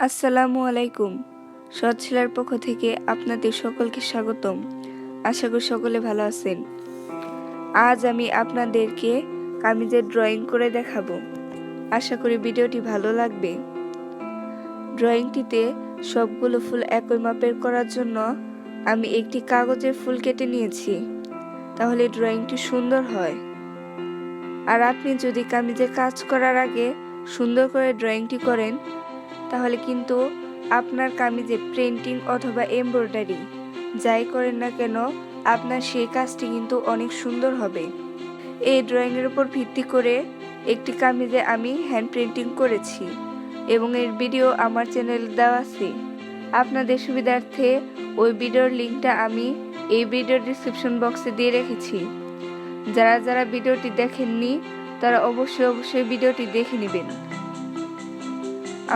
আসসালামু আলাইকুম। সৎ ছেলের পক্ষ থেকে আপনাদের সকলকে স্বাগতম। আশা করি সকলে ভালো আছেন। আজ আমি আপনাদেরকে কামিজের ড্রয়িং করে দেখাবো। আশা করি ভিডিওটি ভালো লাগবে। ড্রয়িংটিতে সবগুলো ফুল একই মাপের করার জন্য আমি একটি কাগজের ফুল কেটে নিয়েছি, তাহলে ড্রয়িংটি সুন্দর হয়। আর আপনি যদি কামিজে কাজ করার আগে সুন্দর করে ড্রয়িংটি করেন, তাহলে কিন্তু আপনার কামিজে প্রিন্টিং অথবা এমব্রয়ডারি যাই করেন না কেন, আপনার সেই কাজটি কিন্তু অনেক সুন্দর হবে। এই ড্রয়িংয়ের উপর ভিত্তি করে একটি কামিজে আমি হ্যান্ড প্রিন্টিং করেছি এবং এর ভিডিও আমার চ্যানেলে দেওয়া আছে। আপনাদের সুবিধার্থে ওই ভিডিওর লিঙ্কটা আমি এই ভিডিওর ডিসক্রিপশন বক্সে দিয়ে রেখেছি। যারা ভিডিওটি দেখেননি তারা অবশ্যই ভিডিওটি দেখে নেবেন।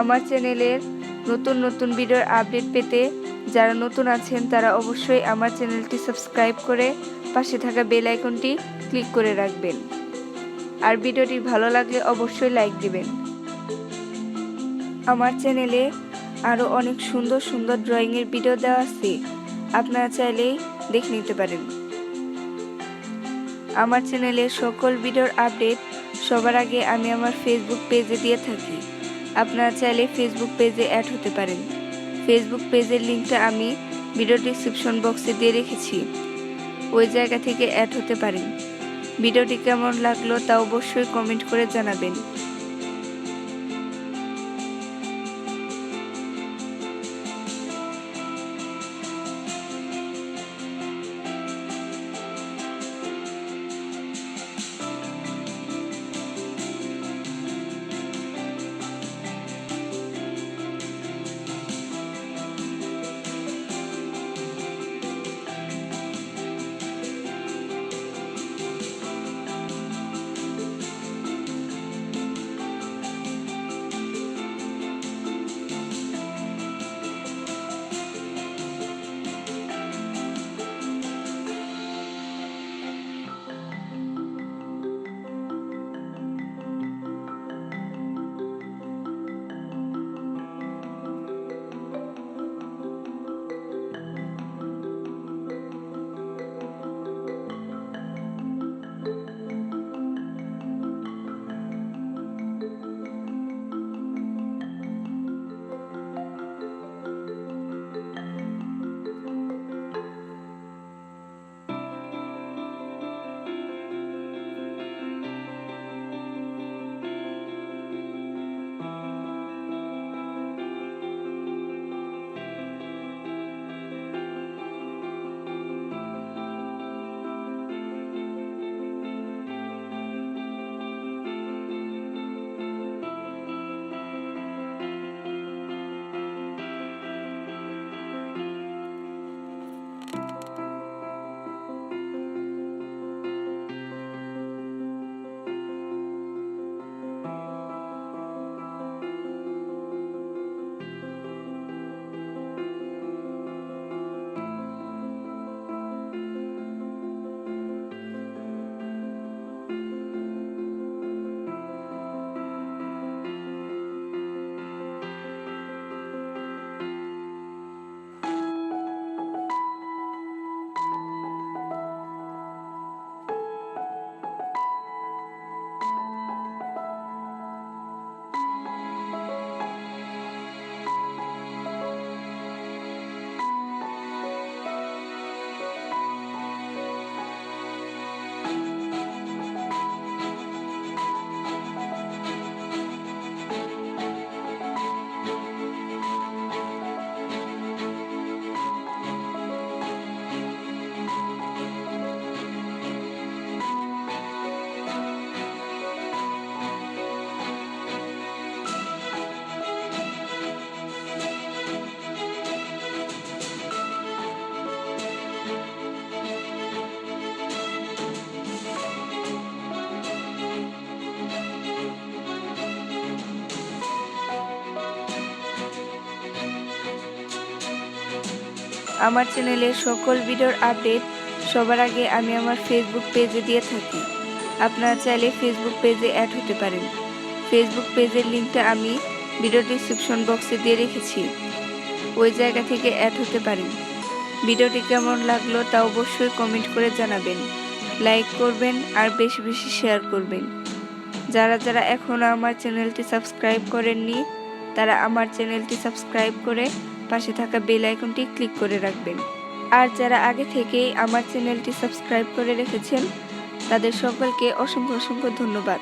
আমার চ্যানেলের নতুন ভিডিওর আপডেট পেতে যারা নতুন আছেন তারা অবশ্যই আমার চ্যানেলটি সাবস্ক্রাইব করে পাশে থাকা বেল আইকনটি ক্লিক করে রাখবেন। আর ভিডিওটি ভালো লাগলে অবশ্যই লাইক দিবেন। আমার চ্যানেলে আরও অনেক সুন্দর ড্রয়িংয়ের ভিডিও দেওয়া আছে, আপনারা চাইলেই দেখে নিতে পারেন। আমার চ্যানেলের সকল ভিডিওর আপডেট সবার আগে আমি আমার ফেসবুক পেজে দিয়ে থাকি। আপনারা চাইলে ফেসবুক পেজে অ্যাড হতে পারেন। ফেসবুক পেজের লিঙ্কটা আমি ভিডিও ডিসক্রিপশন বক্সে দিয়ে রেখেছি, ওই জায়গা থেকে অ্যাড হতে পারেন। ভিডিওটি কেমন লাগলো তা অবশ্যই কমেন্ট করে জানাবেন। আমার চ্যানেলের সকল ভিডিওর আপডেট সবার আগে আমি আমার ফেসবুক পেজে দিয়ে থাকি। আপনারা চাইলে ফেসবুক পেজে অ্যাড হতে পারেন। ফেসবুক পেজের লিঙ্কটা আমি ভিডিও ডিসক্রিপশন বক্সে দিয়ে রেখেছি, ওই জায়গা থেকে অ্যাড হতে পারেন। ভিডিওটি কেমন লাগলো তা অবশ্যই কমেন্ট করে জানাবেন, লাইক করবেন আর বেশি বেশি শেয়ার করবেন। যারা যারা এখনও আমার চ্যানেলটি সাবস্ক্রাইব করেননি তারা আমার চ্যানেলটি সাবস্ক্রাইব করে পাশে থাকা বেল আইকনটি ক্লিক করে রাখবেন। আর যারা আগে থেকেই আমার চ্যানেলটি সাবস্ক্রাইব করে রেখেছেন তাদের সকলকে অসংখ্য অসংখ্য ধন্যবাদ।